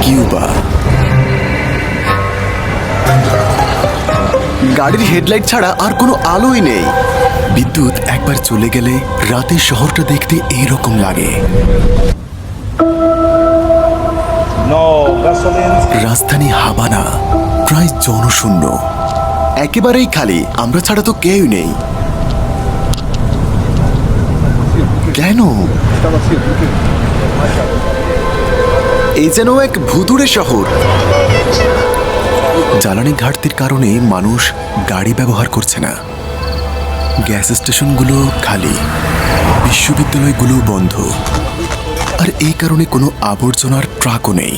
Cuba. গাড়ির headlight ছাড়া আর কোনো আলোই নেই। বিদ্যুৎ একবার চলে গেলে রাতের শহরটা দেখতে এইরকম লাগে। রাজধানী হাভানা প্রায় জনশূন্য, একেবারেই খালি। আমরা ছাড়া তো কেউ নেই। কেন? এই যেন এক ভুতুড়ে শহর। জ্বালানি ঘাটতির কারণে মানুষ গাড়ি ব্যবহার করছে না। গ্যাস স্টেশনগুলো খালি, বিশ্ববিদ্যালয়গুলো বন্ধ, আর এই কারণে কোনো আবর্জনার ট্রাকও নেই।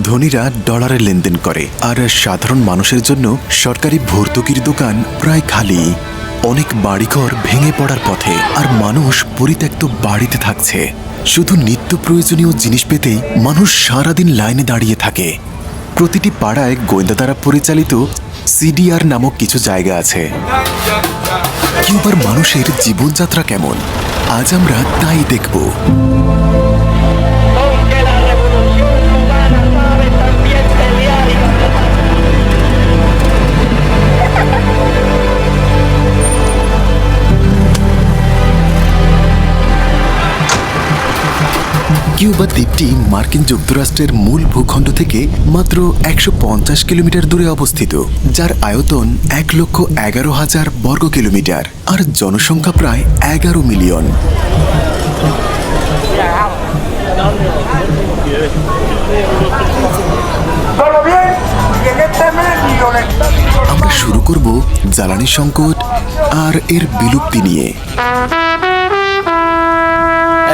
ধনীরা ডলারে লেনদেন করে, আর সাধারণ মানুষের জন্য সরকারি ভর্তুকির দোকান প্রায় খালি। অনেক বাড়িঘর ভেঙে পড়ার পথে, আর মানুষ পরিত্যক্ত বাড়িতে থাকছে। শুধু নিত্য প্রয়োজনীয় জিনিস পেতেই মানুষ সারাদিন লাইনে দাঁড়িয়ে থাকে। প্রতিটি পাড়ায় গোয়েন্দা দ্বারা পরিচালিত সিডিআর নামক কিছু জায়গা আছে। কিউবার মানুষের জীবনযাত্রা কেমন, আজ আমরা তাই দেখব। কিউবা দ্বীপটি মার্কিন যুক্তরাষ্ট্রের মূল ভূখণ্ড থেকে মাত্র 150 কিলোমিটার দূরে অবস্থিত, যার আয়তন 1,11,000 বর্গ কিলোমিটার আর জনসংখ্যা প্রায় 11 মিলিয়ন। আমরা শুরু করব জ্বালানি সংকট আর এর বিলুপ্তি নিয়ে।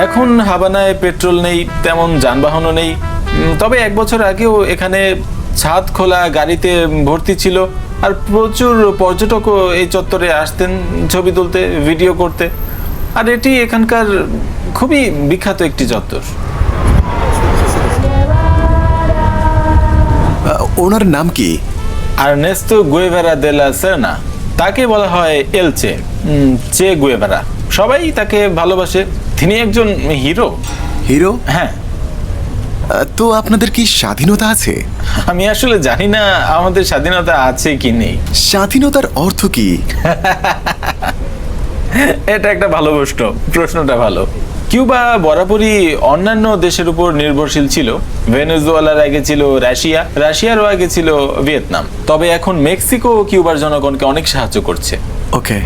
এখন হাভানায় পেট্রোল নেই, তেমন যানবাহনও নেই। তবে 1 বছর আগেও এখানে ছাদ খোলা গাড়িতে ভর্তি ছিল, আর প্রচুর পর্যটকও এই চত্বরে আসতেন ছবি তুলতে, ভিডিও করতে। আর এটি এখানকার খুবই বিখ্যাত একটি চত্বর। ওনার নাম কি? আর্নেস্তো গুয়েভারা দে লা সেরেনা। তাকে বলা হয় এলচে, চে গুয়েভারা। সবাই তাকে ভালোবাসে। তিনি একজন হিরো। হিরো? হ্যাঁ। তো আপনাদের কি স্বাধীনতা আছে? আমি আসলে জানি না আমাদের স্বাধীনতা আছে কি নেই। স্বাধীনতার অর্থ কি? এটা একটা ভালো প্রশ্ন, প্রশ্নটা ভালো। কিউবা বরাবরই অন্যান্য দেশের উপর নির্ভরশীল ছিল। ভেনেজুয়েলার আগে ছিল রাশিয়া, রাশিয়ারও আগে ছিল ভিয়েতনাম। তবে এখন মেক্সিকো কিউবার জনগণকে অনেক সাহায্য করছে। ওকে।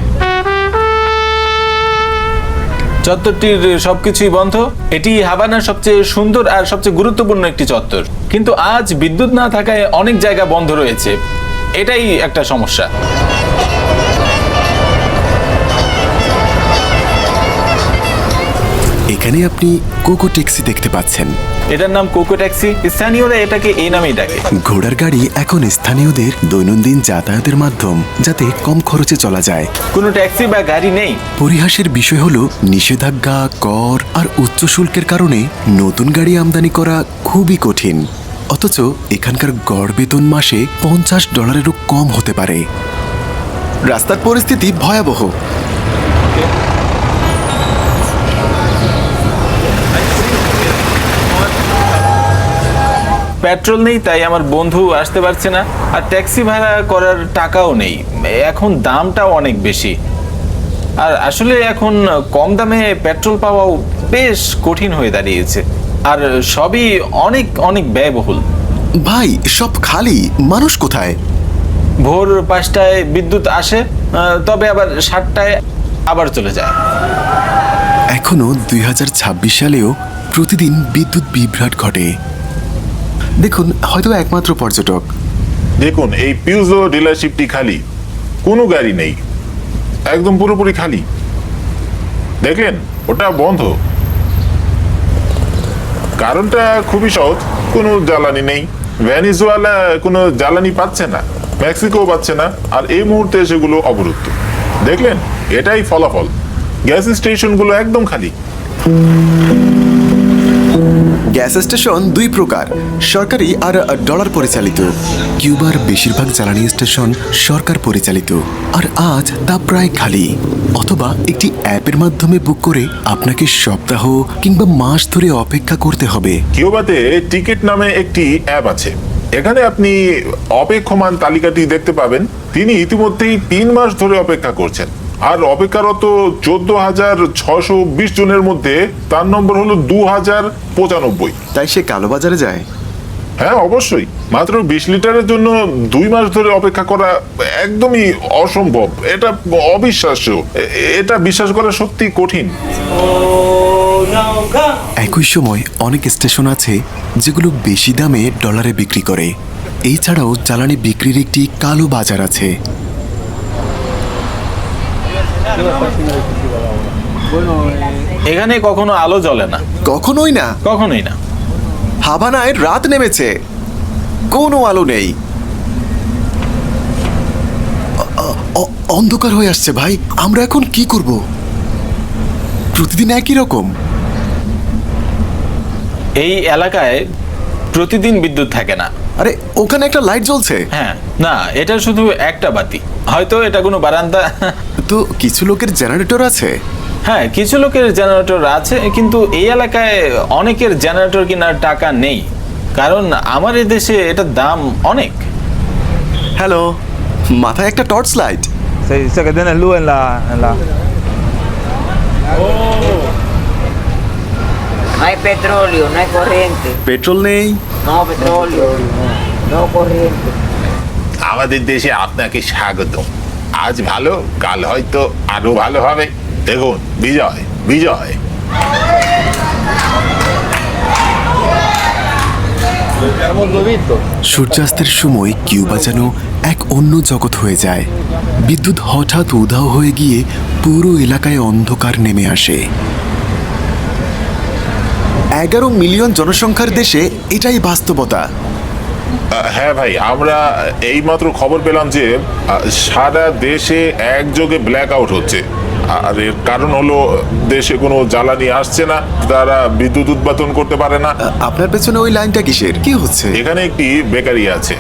চত্বরটির সবকিছুই বন্ধ। এটি হাভানার সবচেয়ে সুন্দর আর সবচেয়ে গুরুত্বপূর্ণ একটি চত্বর, কিন্তু আজ বিদ্যুৎ না থাকায় অনেক জায়গা বন্ধ রয়েছে। এটাই একটা সমস্যা। এখানে আপনি কোকো ট্যাক্সি দেখতে পাচ্ছেন। এটার নাম কোকো ট্যাক্সি। স্থানীয়রা এটাকে এই নামেই ডাকে। ঘোড়ার গাড়ি এখন স্থানীয়দের দৈনন্দিন যাতায়াতের মাধ্যম, যাতে কম খরচে চলা যায়। কোনো ট্যাক্সি বা গাড়ি নেই। পরিহাসের বিষয় হলো নিষেধাজ্ঞা, কর আর উচ্চ শুল্কের কারণে নতুন গাড়ি আমদানি করা খুবই কঠিন। অথচ এখানকার গড় বেতন মাসে $50 কম হতে পারে। রাস্তার পরিস্থিতি ভয়াবহ। পেট্রোল নেই, তাই আমার বন্ধু আসতে পারছে না। আর ট্যাক্সি ভাড়া করার টাকাও নেই। এখন দামটাও অনেক বেশি। আর আসলে এখন কম দামে পেট্রোল পাওয়াও বেশ কঠিন হয়ে দাঁড়িয়েছে। আর সবই অনেক অনেক ব্যয়বহুল। ভাই, সব খালি। মানুষ কোথায়? ভোর 5টায় বিদ্যুৎ আসে, তবে আবার 7টায় আবার চলে যায়। এখনো 2026 সালেও প্রতিদিন বিদ্যুৎ বিভ্রাট ঘটে। দেখুন, হয়তো একমাত্র পর্যটক। দেখুন, এই পিউজো ডিলারশিপটি খালি, কোনো গাড়ি নেই, একদম পুরোপুরি খালি। দেখলেন, ওটা বন্ধ। কারণটা খুবই সহজ, কোনো জ্বালানি নেই। ভেনেজুয়েলা কোনো জ্বালানি পাচ্ছে না, মেক্সিকো পাচ্ছে না, আর এই মুহূর্তে সেগুলো অবরুদ্ধ। দেখলেন, এটাই ফলাফল। গ্যাস স্টেশনগুলো একদম খালি। গ্যাস স্টেশন দুই প্রকার, সরকারি আর ডলার পরিচালিত। কিউবার বেশিরভাগ জ্বালানি স্টেশন সরকার পরিচালিত, আর আজ তা প্রায় খালি। অথবা একটি অ্যাপের মাধ্যমে বুক করে আপনাকে সপ্তাহ কিংবা মাস ধরে অপেক্ষা করতে হবে। কিউবাতে টিকিট নামে একটি অ্যাপ আছে। এখানে আপনি অপেক্ষমান তালিকাটি দেখতে পাবেন। তিনি ইতিমধ্যেই 3 মাস ধরে অপেক্ষা করছেন, আর অপেক্ষারত 14,620 জনের মধ্যে তার নম্বর হলো 2095। তাই সে কালোবাজারে যায়। হ্যাঁ, অবশ্যই। মাত্র 20 লিটারের জন্য 2 মাস ধরে অপেক্ষা করা একদমই অসম্ভব। এটা অবিশ্বাস্য। এটা বিশ্বাস করা সত্যি কঠিন। একই সময় অনেক স্টেশন আছে যেগুলো বেশি দামে ডলারে বিক্রি করে। এছাড়াও জ্বালানি বিক্রির একটি কালো বাজার আছে। এখানে কখনো আলো জ্বলে না, কখনোই না। কখনোই না। হাভানায় রাত নেমেছে, কোনো আলো নেই। অন্ধকার হয়ে আসছে ভাই, আমরা এখন কি করব? প্রতিদিন একই রকম। এই এলাকায় প্রতিদিন বিদ্যুৎ থাকে না। আরে ওখানে একটা লাইট জ্বলছে। হ্যাঁ, না, এটা শুধু একটা বাতি। হয়তো এটা কোনো বারান্দা। তো কিছু লোকের জেনারেটর আছে। হ্যাঁ, কিছু লোকের জেনারেটর আছে, কিন্তু এই এলাকায় অনেকের জেনারেটর কেনার টাকা নেই, কারণ আমার এই দেশে এটার দাম অনেক। হ্যালো, মাথায় একটা torch light. Se dice que tienes luz en la... No hay petróleo, no hay corriente. Petrol নেই। No petróleo, no corriente. আমাদের দেশে আপনাকে স্বাগত। আজ ভালো, কাল হয়তো আরো ভালো হবে। দেখুন, বিজয় বিজয়। সূর্যাস্তের সময় কিউবা যেন এক অন্য জগৎ হয়ে যায়। বিদ্যুৎ হঠাৎ উধাও হয়ে গিয়ে পুরো এলাকায় অন্ধকার নেমে আসে। 11 মিলিয়ন জনসংখ্যার দেশে এটাই বাস্তবতা। হ্যাঁ ভাই, আমরা এইমাত্র খবর পেলাম যে সারা দেশে একযোগে ব্ল্যাক আউট হচ্ছে। আর এর কারণ হলো দেশে কোনো জ্বালানি আসছে না, তারা বিদ্যুৎ উৎপাদন করতে পারে না। আপনার পেছনে ওই লাইনটা কিসের? কি হচ্ছে? এখানে একটি বেকারি আছে।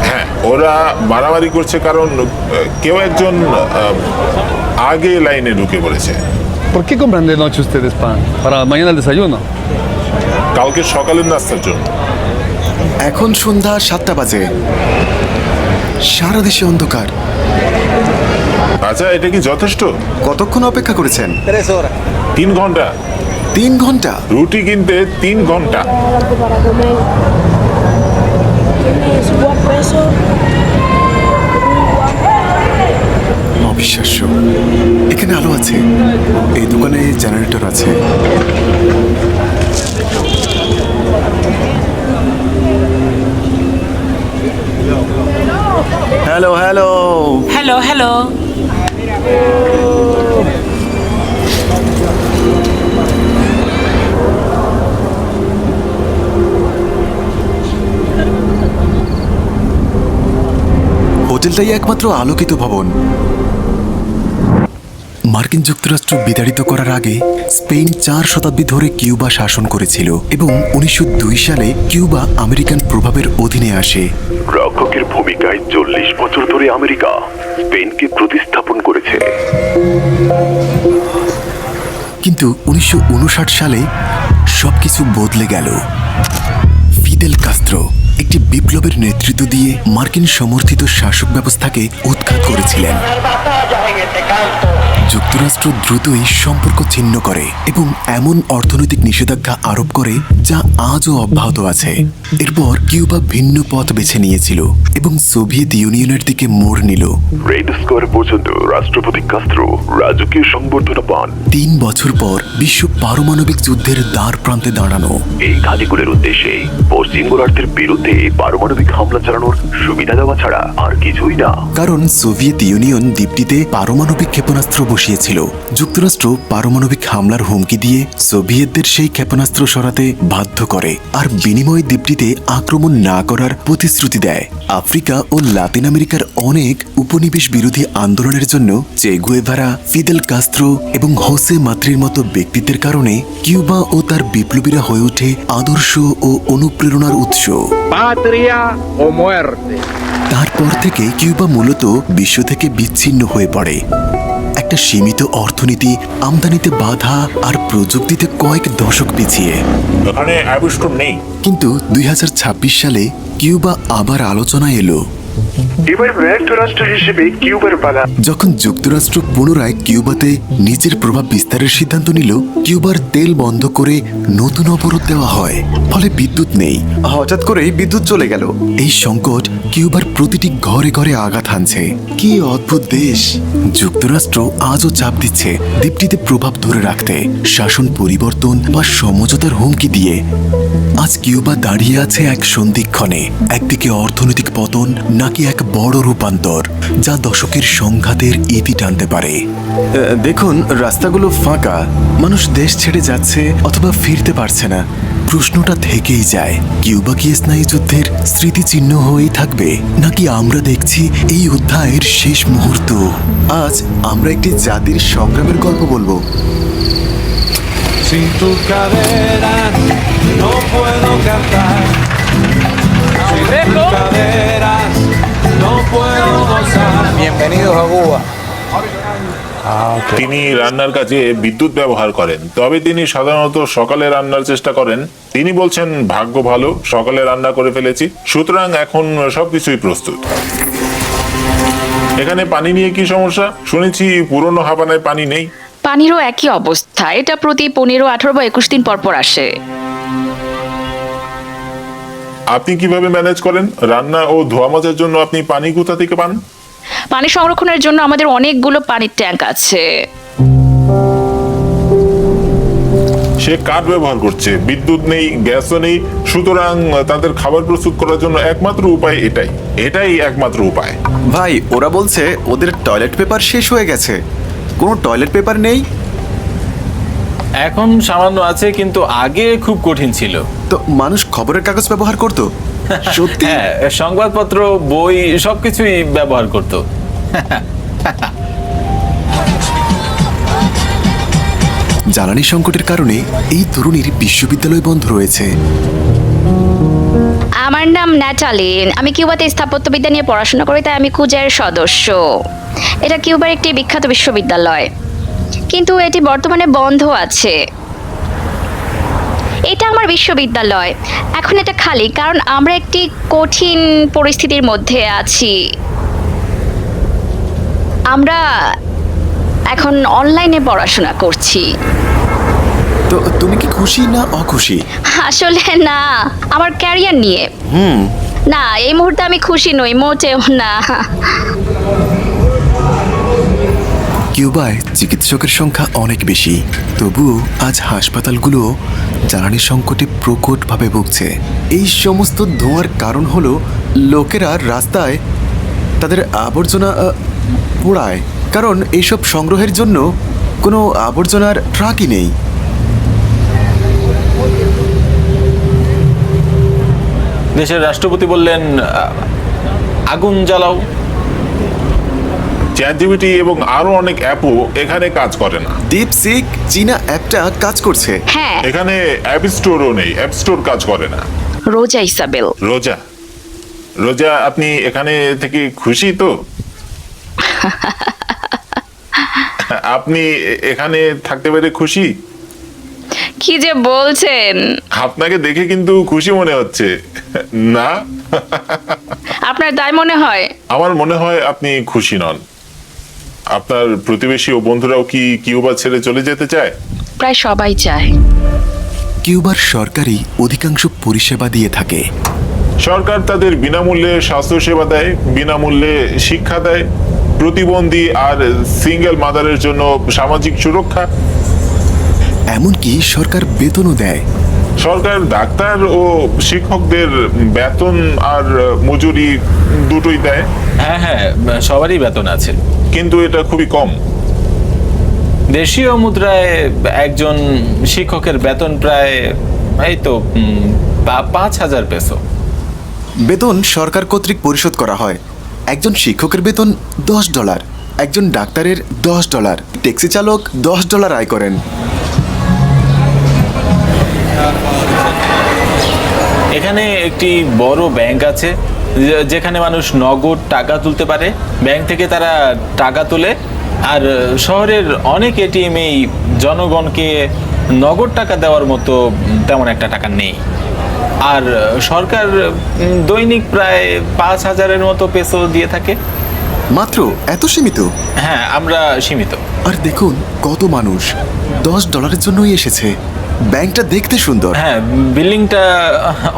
হ্যাঁ, ওরা মারামারি করছে কারণ কেউ একজন আগে লাইনে ঢুকে পড়েছে। ¿Por qué compran de noche ustedes pan? ¿Para mañana el desayuno? কালকে সকালের নাস্তার জন্য। এখন সন্ধ্যা 7টা বাজে, সারা দেশে অন্ধকার। আচ্ছা, এটা কি যথেষ্ট? কতক্ষণ অপেক্ষা করেছেন? 3 horas. 3 ঘন্টা। 3 ঘন্টা? রুটি কিনতে 3 ঘন্টা। Para comer. Tienes $1. অবিশ্বাস্য। এখানে আলো আছে, এই দোকানে জেনারেটর আছে। Hello hello. Hello, hello. হোটেলটাই একমাত্র আলোকিত ভবন। মার্কিন যুক্তরাষ্ট্র বিতাড়িত করার আগে স্পেন 4 শতাব্দী ধরে কিউবা শাসন করেছিল এবং 1902 সালে কিউবা আমেরিকান প্রভাবের অধীনে আসে। রক্ষকের ভূমিকায় 40 বছর ধরে আমেরিকা স্পেনকে প্রতিস্থাপন করেছে। কিন্তু 1959 সালে সবকিছু বদলে গেল। ফিদেল কাস্ত্রো একটি বিপ্লবের নেতৃত্ব দিয়ে মার্কিন সমর্থিত শাসক ব্যবস্থাকে উৎখাত করেছিলেন। যুক্তরাষ্ট্র দ্রুতই সম্পর্ক ছিন্ন করে এবং এমন অর্থনৈতিক নিষেধাজ্ঞা আরোপ করে যা আজও অব্যাহত আছে। এরপর কিউবা ভিন্ন পথ বেছে নিয়েছিল এবং সোভিয়েত ইউনিয়নের দিকে মোড় নিল। রেড স্কোয়ার পর্যন্ত রাষ্ট্রপতি কাস্ত্রো রাজকীয় সংবর্ধনা পান। 3 বছর পর বিশ্ব পারমাণবিক যুদ্ধের দ্বার প্রান্তে দাঁড়ানো। এই ঘাঁটিগুলোর উদ্দেশ্যে পশ্চিম গোলার্ধের বিরুদ্ধে পারমাণবিক হামলা চালানোর সুবিধা দেওয়া ছাড়া আর কিছুই না। কারণ সোভিয়েত ইউনিয়ন দ্বীপটিতে পারমাণবিক ক্ষেপণাস্ত্র বসিয়েছিল। যুক্তরাষ্ট্র পারমাণবিক হামলার হুমকি দিয়ে সোভিয়েতদের সেই ক্ষেপণাস্ত্র সরাতে বাধ্য করে, আর বিনিময়ে দ্বীপটিতে আক্রমণ না করার প্রতিশ্রুতি দেয়। আফ্রিকা ও লাতিন আমেরিকার অনেক উপনিবেশ বিরোধী আন্দোলনের জন্য চে গুয়েভারা, ফিদেল কাস্ত্রো এবং হোসে মাত্রির মতো ব্যক্তিত্বের কারণে কিউবা ও তার বিপ্লবীরা হয়ে ওঠে আদর্শ ও অনুপ্রেরণার উৎস। Patria o muerte. তারপর থেকে কিউবা মূলত বিশ্ব থেকে বিচ্ছিন্ন হয়ে পড়ে। একটা সীমিত অর্থনীতি, আমদানিতে বাধা আর প্রযুক্তিতে কয়েক দশক পিছিয়ে। এখানে অ্যাবিস্টোর নেই। কিন্তু 2026 সালে কিউবা আবার আলোচনায় এলো। এবার ব্যর্থ রাষ্ট্র হিসেবে কিউবার পালা। যখন যুক্তরাষ্ট্র পুনরায় কিউবাতে নিজের প্রভাব বিস্তারের সিদ্ধান্ত নিল, কিউবার তেল বন্ধ করে নতুন অবরোধ দেওয়া হয়, ফলে বিদ্যুৎ নেই। হঠাৎ করেই বিদ্যুৎ চলে গেল। এই সংকট কিউবার প্রতিটি ঘরে ঘরে আঘাত হানছে। কি অদ্ভুত দেশ! যুক্তরাষ্ট্র আজও চাপ দিচ্ছে দ্বীপটিতে প্রভাব ধরে রাখতে, শাসন পরিবর্তন বা সমঝোতার হুমকি দিয়ে। আজ কিউবা দাঁড়িয়ে আছে এক সন্ধিক্ষণে, একদিকে অর্থনৈতিক পতন নাকি এক বড় রূপান্তর যা দশকের সংঘাতের ইতি টানতে পারে। দেখুন, রাস্তাগুলো ফাঁকা, মানুষ দেশ ছেড়ে যাচ্ছে অথবা ফিরতে পারছে না। প্রশ্নটা থেকেই যায়, কিউবা কি স্নায়ু যুদ্ধের স্মৃতিচিহ্ন হয়েই থাকবে, নাকি আমরা দেখছি এই অধ্যায়ের শেষ মুহূর্ত? আজ আমরা একটি জাতির সংগ্রামের গল্প বলবো। Sin tus caderas no puedo cantar. Sin tus caderas no puedo gozar. Bienvenidos a Cuba. তিনি রান্নার কাজে বিদ্যুৎ ব্যবহার করেন, তবে তিনি সাধারণত সকালে রান্নার চেষ্টা করেন। তিনি বলছেন, ভাগ্য ভালো, সকালে রান্না করে ফেলেছি, সুতরাং এখন সবকিছুই প্রস্তুত। এখানে পানি নিয়ে কি সমস্যা? শুনেছি পুরনো হাবানায় পানি নেই। পানিরও একই অবস্থা, এটা প্রতি 15, 18 বা 21 দিন পর পর আসে। আপনি কিভাবে ম্যানেজ করেন? রান্না ও ধোয়া মাজার জন্য আপনি পানি কোথা থেকে পান? পানি সংরক্ষণের জন্য আমাদের অনেকগুলো পানির ট্যাঙ্ক আছে। সে কাঠ ব্যবহার করছে, বিদ্যুৎ নেই, গ্যাসও নেই, সুতরাং তাদের খাবার প্রস্তুত করার জন্য একমাত্র উপায় এটাই একমাত্র উপায়। ভাই, ওরা বলছে ওদের টয়লেট পেপার শেষ হয়ে গেছে। কোনো টয়লেট পেপার নেই? এখন সামান্য আছে, কিন্তু আগে খুব কঠিন ছিল। তো মানুষ খবরের কাগজ ব্যবহার করত? সত্যি? হ্যাঁ, সংবাদপত্র, বই সবকিছুই ব্যবহার করত। জ্বালানি সংকটের কারণে এই তরুণীর বিশ্ববিদ্যালয় বন্ধ রয়েছে। আমার নাম ন্যাটালিন, আমি কিউবাতে স্থাপত্যবিদ্যা নিয়ে পড়াশোনা করি, তাই আমি কুজের সদস্য। এটা কিউবার একটি বিখ্যাত বিশ্ববিদ্যালয়, কিন্তু এটি বর্তমানে বন্ধ আছে। এটা আমার বিশ্ববিদ্যালয়, এখন এটা খালি, কারণ আমরা একটি কঠিন পরিস্থিতির মধ্যে আছি। আমরা এখন অনলাইনে পড়াশোনা করছি। তো তুমি কি খুশি না অখুশি? আসলে না, আমার ক্যারিয়ার নিয়ে। না, এই মুহূর্তে আমি খুশি নই, মোটেও না। কিউবায় চিকিৎসকের সংখ্যা অনেক বেশি, তবুও আজ হাসপাতালগুলো জ্বালানি সংকটে প্রকটভাবে ভুগছে। এই সমস্ত ধোঁয়ার কারণ হলো লোকেরা রাস্তায় তাদের আবর্জনা পোড়ায়, কারণ এইসব সংগ্রহের জন্য কোনো আবর্জনার ট্রাকই নেই। দেশের রাষ্ট্রপতি বললেন, আগুন জ্বালাও। চ্যাটজিপিটি এবং আরো অনেক অ্যাপও এখানে কাজ করে না। ডিপসিক চীনা অ্যাপটা কাজ করছে। হ্যাঁ, এখানে অ্যাপ স্টোরও নেই, অ্যাপ স্টোর কাজ করে না। রোজা ইসাবেল। রোজা, আপনি এখানে থেকে খুশি তো? আপনি এখানে থাকতে পেরে খুশি? কি যে বলছেন! আপনাকে দেখে কিন্তু খুশি মনে হচ্ছে না? আপনার তাই মনে হয়? আমার মনে হয় আপনি খুশি নন। আপনার প্রতিবেশী ও বন্ধুরাও কি কিউবা ছেড়ে চলে যেতে চায়? প্রায় সবাই চায়। কিউবার সরকারই অধিকাংশ পরিষেবা দিয়ে থাকে। সরকার তাদের বিনামূল্যে স্বাস্থ্যসেবা দেয়, বিনামূল্যে শিক্ষা দেয়, প্রতিবন্ধী আর সিঙ্গেল মাদারের জন্য সামাজিক সুরক্ষা। এমনকি সরকার বেতনও দেয়। সরকার ডাক্তার ও শিক্ষকদের বেতন আর মজুরি দুটোই দেয়, হ্যাঁ হ্যাঁ, সবারই বেতন আছে। কিন্তু এটা খুবই কম। দেশীয় মুদ্রায় একজন শিক্ষকের বেতন প্রায় এই তো 5,000 পেসো। বেতন সরকার কর্তৃক পরিশোধ করা হয়। একজন শিক্ষকের বেতন $10, একজন ডাক্তারের $10, ট্যাক্সি চালক $10 আয় করেন। এখানে একটি বড় ব্যাংক আছে যেখানে মানুষ নগদ টাকা তুলতে পারে। ব্যাংক থেকে তারা টাকা তোলে, আর শহরের অনেক এটিএমেই জনগণকে নগদ টাকা দেওয়ার মতো তেমন একটা টাকা নেই। আর সরকার দৈনিক প্রায় 5,000-এর মতো পেসো দিয়ে থাকে। মাত্র এত সীমিত? হ্যাঁ, আমরা সীমিত। আর দেখুন কত মানুষ $10 জন্যই এসেছে। ব্যাংকটা দেখতে সুন্দর, হ্যাঁ, বিল্ডিংটা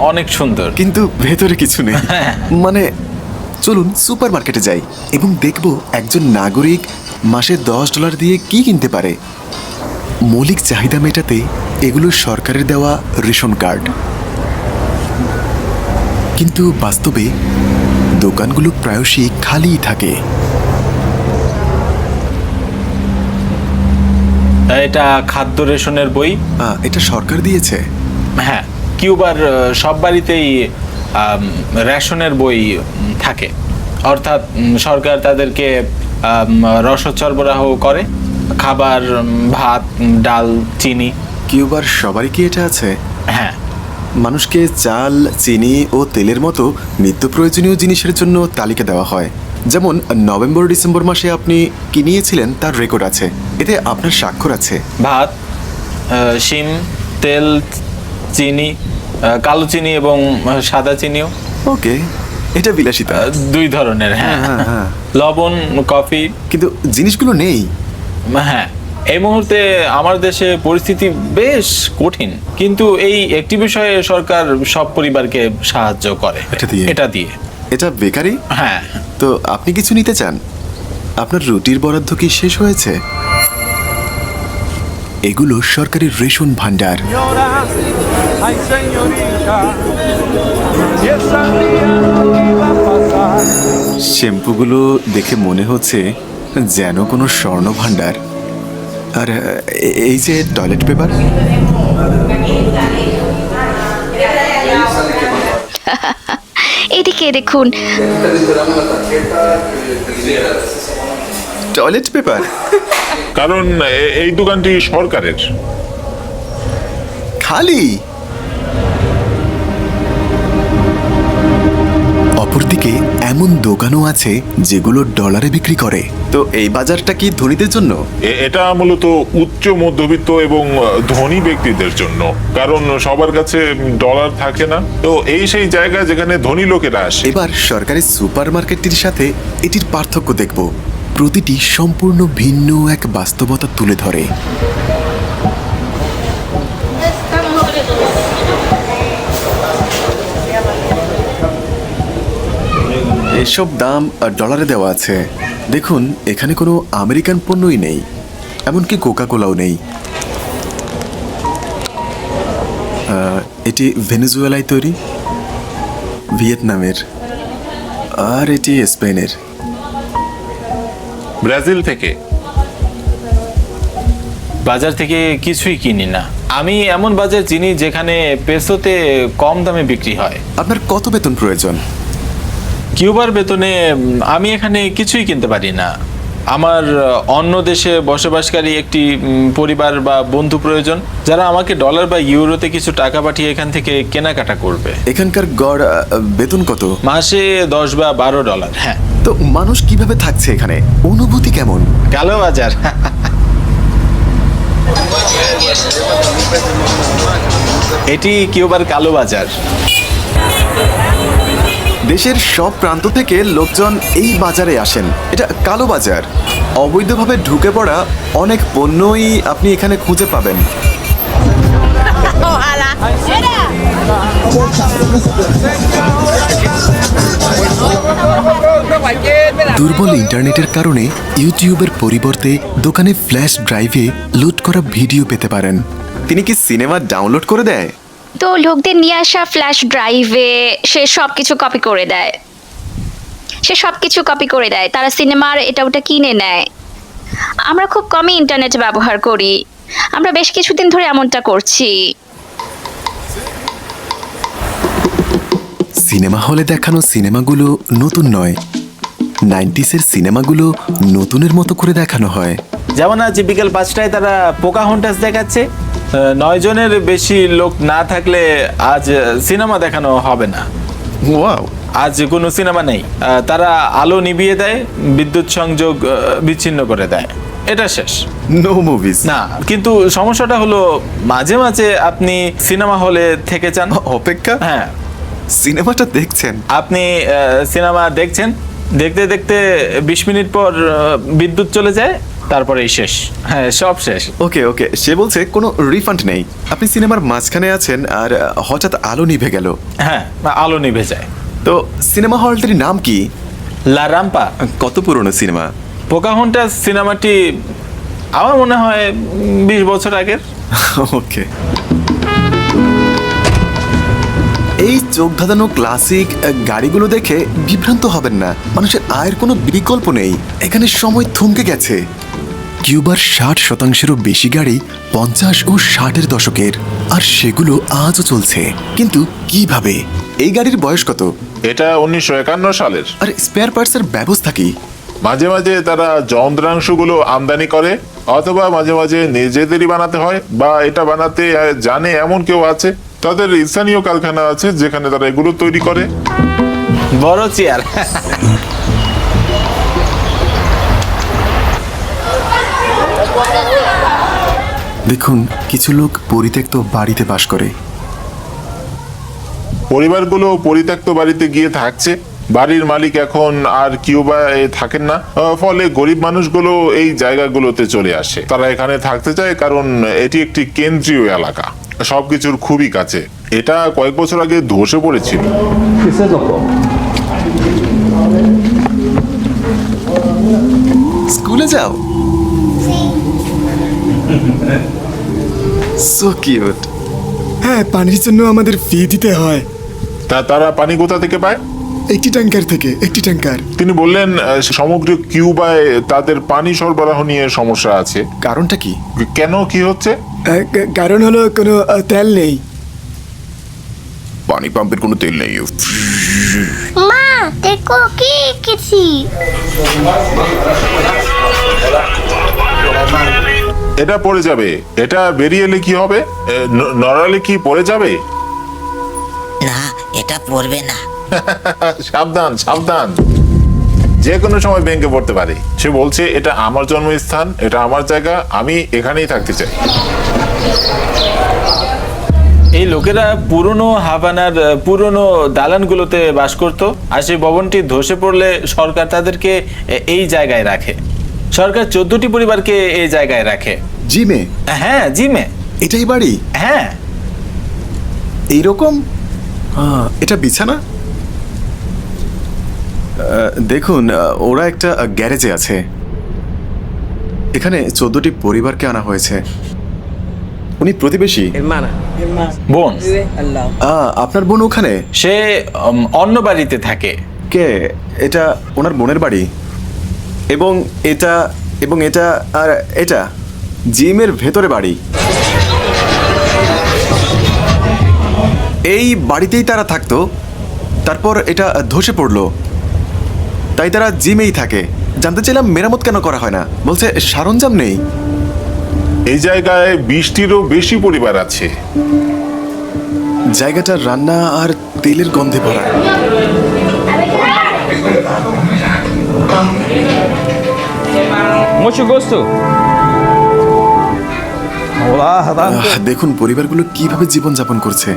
অনেক সুন্দর, কিন্তু ভেতরে কিছু নেই। মানে চলুন সুপার মার্কেটে যাই এবং দেখব একজন নাগরিক মাসে $10 দিয়ে কি কিনতে পারে। মৌলিক চাহিদা মেটাতে এগুলো সরকারের দেওয়া রেশন কার্ড, কিন্তু বাস্তবে দোকানগুলো প্রায়শই খালিই থাকে। এটা খাদ্য রেশনের বই। এটা সরকার দিয়েছে? হ্যাঁ, কিউবার সব বাড়িতেই রেশনের বই থাকে, অর্থাৎ সরকার তাদেরকে রসদ সরবরাহ করে, খাবার, ভাত, ডাল, চিনি। কিউবার সবারই কি এটা আছে? হ্যাঁ, মানুষকে চাল, চিনি ও তেলের মতো নিত্য প্রয়োজনীয় জিনিসের জন্য তালিকা দেওয়া হয়। যেমন নভেম্বর-ডিসেম্বর মাসে আপনি কি নিয়েছিলেন তার রেকর্ড আছে, এতে আপনার স্বাক্ষর আছে। ভাত, শিম, তেল, চিনি, কালো চিনি এবং সাদা চিনিও। ওকে, এটা বিলাসিতা। 2 ধরনের। হ্যাঁ, হ্যাঁ। লবণ, কফি। কিন্তু জিনিসগুলো নেই। হ্যাঁ, এই মুহূর্তে আমার দেশে পরিস্থিতি বেশ কঠিন, কিন্তু এই একটি বিষয়ে সরকার সব পরিবারকে সাহায্য করে। এটা দিয়ে। এটা বেকারি? হ্যাঁ। তো আপনি কিছু নিতে চান? আপনার রুটির বরাদ্দ কি শেষ হয়েছে? এগুলো সরকারি রেশন ভান্ডার। শ্যাম্পুগুলো দেখে মনে হচ্ছে যেন কোনো স্বর্ণ ভান্ডার। আর এই যে টয়লেট পেপার, এদিকে দেখুন, টয়লেট পেপার। কারণ এই দোকানটি সরকারের। খালি। অপরদিকে এমন দোকানও আছে যেগুলো ডলারে বিক্রি করে। তো এই বাজারটা কি ধনীদের জন্য? এটা মূলত উচ্চ মধ্যবিত্ত এবং ধনী ব্যক্তিদের জন্য, কারণ সবার কাছে ডলার থাকে না। তো এই সেই জায়গা যেখানে ধনী লোকেরা আসে। এবার সরকারি সুপার মার্কেটটির সাথে এটির পার্থক্য দেখব। প্রতিটি সম্পূর্ণ ভিন্ন এক বাস্তবতা তুলে ধরে। এসব দাম ডলারে দেওয়া আছে। দেখুন, এখানে কোনো আমেরিকান পণ্যই নেই, এমনকি কোকা কোলাও নেই। এটি ভেনেজুয়েলায় তৈরি, ভিয়েতনামের, আর এটি স্পেনের। ব্রাজিল থেকে। বাজার থেকে কিছুই কিনি না। আমি এমন বাজার চিনি যেখানে পেসোতে কম দামে বিক্রি হয়। আপনার কত বেতন প্রয়োজন? কিউবার বেতনে আমি এখানে কিছুই কিনতে পারি না। আমার অন্য দেশে বসবাসকারী একটি পরিবার বা বন্ধু প্রয়োজন, যারা আমাকে ডলার বা ইউরোতে কিছু টাকা পাঠিয়ে এখান থেকে কেনাকাটা করবে। এখানকার গড় বেতন কত? মাসে $10 বা $12। হ্যাঁ। তো মানুষ কিভাবে থাকছে এখানে? অনুভূতি কেমন? কালো বাজার। এটি কিউবার কালো বাজার। দেশের সব প্রান্ত থেকে লোকজন এই বাজারে আসেন। এটা কালো বাজার। অবৈধভাবে ঢুকে পড়া অনেক পণ্যই আপনি এখানে খুঁজে পাবেন। দুর্বল ইন্টারনেটের কারণে ইউটিউবের পরিবর্তে দোকানে ফ্ল্যাশ ড্রাইভে লোড করা ভিডিও পেতে পারেন। তিনি কি সিনেমা ডাউনলোড করে দেয়? তো লোকদের নিয়ে আসা ফ্ল্যাশ ড্রাইভে সে সব কিছু কপি করে দেয়। তারা সিনেমার এটা ওটা কিনে নেয়। আমরা খুব কমই ইন্টারনেট ব্যবহার করি। আমরা বেশ কিছুদিন ধরে এমনটা করছি। সিনেমা হলে দেখানো সিনেমাগুলো নতুন নয়, 90s সিনেমাগুলো নতুনের মতো করে দেখানো হয়। যেমন আজ বিকেল 5টায় তারা পোকাহন্টাস দেখাচ্ছে। 9 জনের বেশি লোক না থাকলে আজ সিনেমা দেখানো হবে না। ওয়াও, আজ কোনো সিনেমা নেই। তারা আলো নিভিয়ে দেয়, বিদ্যুৎ সংযোগ বিচ্ছিন্ন করে দেয়। এটা শেষ। No movies. না, কিন্তু সমস্যাটা হলো মাঝে মাঝে আপনি সিনেমা হলে থেকে যান। অপেক্ষা? হ্যাঁ, সিনেমাটা দেখছেন? আপনি সিনেমা দেখছেন, দেখতে দেখতে 20 মিনিট পর বিদ্যুৎ চলে যায়, তারপরেই শেষ। হ্যাঁ, সব শেষ। ওকে ওকে, সে বলছে কোনো রিফান্ড নেই। আপনি সিনেমার মাঝখানে আছেন আর হঠাৎ আলো নিভে গেল। হ্যাঁ, আলো নিভে যায়। তো সিনেমা হলটির নাম কি? লা রাম্পা। কত পুরনো সিনেমা? পোকাহন্টাস সিনেমাটি আমার মনে হয় 20 বছর আগের। ওকে। এই চোখ ধাঁধানো ক্লাসিক গাড়িগুলো দেখে বিভ্রান্ত হবেন না। মানুষের আয়ের কোনো বিকল্প নেই। এখানে সময় থমকে গেছে। কিউবার 60%-এরও বেশি গাড়ি 50 ও 60-এর দশকের, আর সেগুলো আজও চলছে। কিন্তু কিভাবে? এই গাড়ির বয়স কত? এটা 1951 সালের। আর স্পেয়ার পার্টসের ব্যবস্থা কি? মাঝে মাঝে তারা যন্ত্রাংশগুলো আমদানি করে, অথবা মাঝে মাঝে নিজেদেরই বানাতে হয়, বা এটা বানাতে জানে এমন কেউ আছে। তাদের স্থানীয় কারখানা আছে যেখানে তারা এগুলো তৈরি করে। বড় চেয়ার। দেখুন, কিছু লোক পরিত্যক্ত বাড়িতে বাস করে। পরিবারগুলো পরিত্যক্ত বাড়িতে গিয়ে থাকছে। বাড়ির মালিক এখন আর কিউবায় থাকেন না, ফলে গরিব মানুষগুলো এই জায়গাগুলোতে চলে আসে। তারা এখানে থাকতে চায় কারণ এটি একটি কেন্দ্রীয় এলাকা, সবকিছুর খুবই কাছে। এটা কয়েক বছর আগে ধসে পড়েছিল। স্কুলে যাও? So cute. হ্যাঁ, পানির জন্য আমাদের ফি দিতে হয়। তারা পানি কোথা থেকে পায়? একটি ট্যাঙ্কার। তিনি বললেন সমগ্র কিউবায় তাদের পানি সরবরাহ নিয়ে সমস্যা আছে। কারণটা কি? কেন, কি হচ্ছে? কারণ হলো কোনো তেল নেই। পানি পাম্পের কোনো তেল নেই। মা দেখো কি এঁকেছি। এটা পড়ে যাবে। এটা বেরিয়ে এলে কি হবে? নড়ালে কি পড়ে যাবে? না, এটা পড়বে না। সাবধান সাবধান, যে কোনো সময় ভেঙে পড়তে পারে। সে বলছে এটা আমার জন্মস্থান, এটা আমার জায়গা, আমি এখানেই থাকতে চাই। এই লোকেরা পুরনো হাভানার পুরনো দালানগুলোতে বাস করত, আর সেই ভবনটি ধসে পড়লে সরকার তাদেরকে এই জায়গায় রাখে। সরকার 14টি পরিবারকে এই জায়গায় রাখে। জিমে? হ্যাঁ, জিমে। এটাই বাড়ি? হ্যাঁ। এইরকম? এটা বিছানা? দেখুন, ওরা একটা গ্যারেজে আছে। এখানে 14টি পরিবারকে আনা হয়েছে। উনি প্রতিবেশী? বোন। আপনার বোন ওখানে? সে অন্য বাড়িতে থাকে। কে? এটা ওনার বোনের বাড়ি। এবং এটা আর এটা জিমের ভেতরে বাড়ি। এই বাড়িতেই তারা থাকতো, তারপর এটা ধসে পড়লো, তাই তারা জিমেই থাকে। জানতে চাইলাম মেরামত কেন করা হয় না। বলছে সরঞ্জাম নেই। এই জায়গায় 20টিরও বেশি পরিবার আছে। জায়গাটা রান্না আর তেলের গন্ধে ভরা। Mucho gusto. Hola, Dante. দেখুন পরিবারগুলো কিভাবে জীবনযাপন করছে।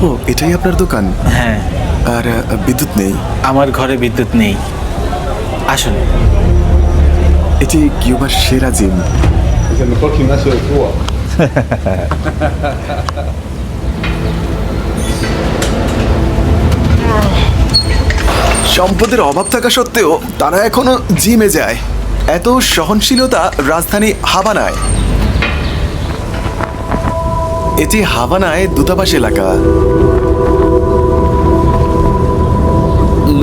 ও, এটাই আপনার দোকান? হ্যাঁ। আর বিদ্যুৎ নেই? আমার ঘরে বিদ্যুৎ নেই। আসুন। এটি কিউবার সেরা gym. Es el mejor gimnasio de Cuba. সম্পদের অভাব থাকা সত্ত্বেও তারা এখনো জিমে যায়। এত সহনশীলতা রাজধানী হাভানায়। এটি হাভানায় দূতাবাস এলাকা।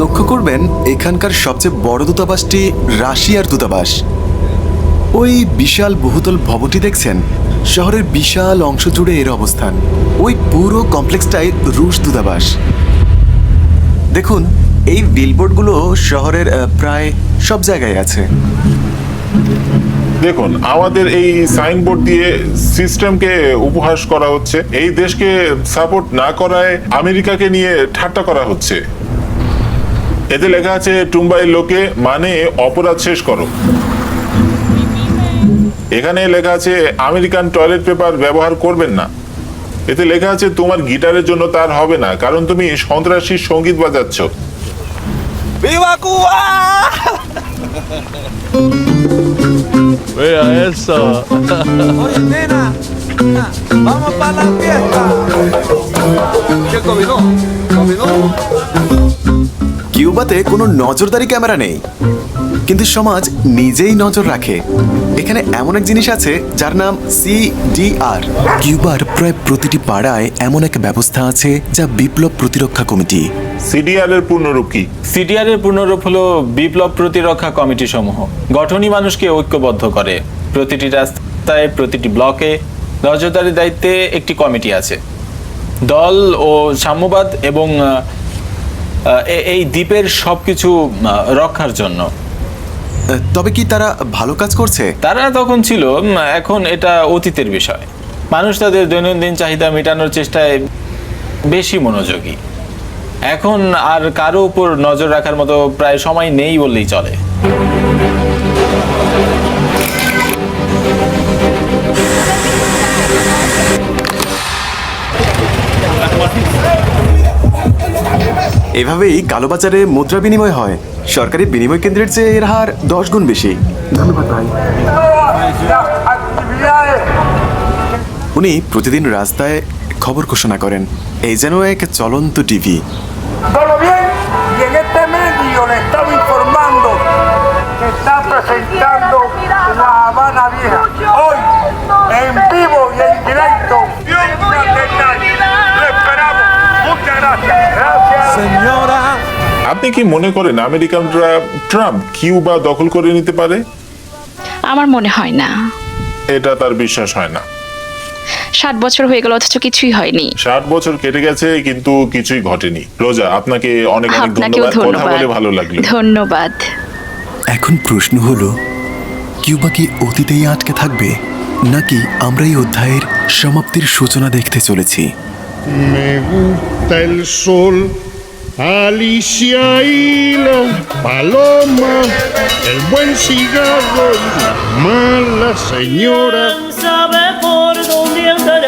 লক্ষ্য করবেন এখানকার সবচেয়ে বড় দূতাবাসটি রাশিয়ার দূতাবাস। ওই বিশাল বহুতল ভবনটি দেখছেন, শহরের বিশাল অংশ জুড়ে এর অবস্থান। ওই পুরো কমপ্লেক্সটাই রুশ দূতাবাস। দেখুন এই বিলবোর্ডগুলো শহরের প্রায় সব জায়গায় আছে। দেখুন আমাদের এই সাইনবোর্ড দিয়ে সিস্টেমকে উপহাস করা হচ্ছে, এই দেশকে সাপোর্ট না করায় আমেরিকাকে নিয়ে ঠাট্টা করা হচ্ছে। এতে লেখা আছে টুম্বাইয়ের লোকে, মানে অপরাধ শেষ করো। এখানে লেখা আছে আমেরিকান টয়লেট পেপার ব্যবহার করবেন না। এতে লেখা আছে তোমার গিটারের জন্য তার হবে না, কারণ তুমি সন্ত্রাসী সঙ্গীত বাজাচ্ছ। ¡Viva Cuba! Vea eso. Oye, nena, vamos para la fiesta. ¿Qué combinó? ¿Combinó? কিউবাতে কোনো নজরদারি ক্যামেরা নেই, কিন্তু সমাজ নিজেই নজর রাখে। এখানে এমন এক জিনিস আছে যার নাম সিডিআর। কিউবার প্রায় প্রতিটি পাড়ায় এমন এক ব্যবস্থা আছে যা বিপ্লব প্রতিরক্ষা কমিটি। সিডিআর এর পূর্ণরূপ কি? সিডিআর এর পূর্ণরূপ হলো বিপ্লব প্রতিরক্ষা কমিটি সমূহ। গঠনই মানুষকে ঐক্যবদ্ধ করে। প্রতিটি রাস্তায়, প্রতিটি ব্লকে নজরদারির দায়িত্বে একটি কমিটি আছে। দল ও সাম্যবাদ এবং এই দ্বীপের সবকিছু রক্ষার জন্য। তবে কি তারা ভালো কাজ করছে? তারা তখন ছিল, এখন এটা অতীতের বিষয়। মানুষ তাদের দৈনন্দিন চাহিদা মেটানোর চেষ্টায় বেশি মনোযোগী। এখন আর কারো উপর নজর রাখার মতো প্রায় সময় নেই বললেই চলে। এভাবেই কালোবাজারে মুদ্রা বিনিময় হয়। সরকারি বিনিময় কেন্দ্রের চেয়ে এর হার 10 গুণ বেশি। উনি প্রতিদিন রাস্তায় খবর ঘোষণা করেন। এই যেন এক চলন্ত টিভি। আপনি কি মনে করেন আমেরিকানরা ট্রাম্প কিউবা দখল করে নিতে পারে? আমার মনে হয় না। এটা তার বিশ্বাস হয় না। 60 বছর হয়ে গেল অথচ কিছুই হয়নি। 60 বছর কেটে গেছে কিন্তু কিছুই ঘটেনি। রোজা, আপনাকে অনেক অনেক আপনাকেও ধন্যবাদ। কথা বলে ধন্যবাদ। ভালো লাগলো। ধন্যবাদ। এখন প্রশ্ন হলো, কিউবা কি অতীতেই আটকে থাকবে, নাকি আমরা এই অধ্যায়ের সমাপ্তির সূচনা দেখতে চলেছি? Me gusta el sol, Alicia y la paloma, el buen cigarro y la mala señora. Sabe por dónde andará.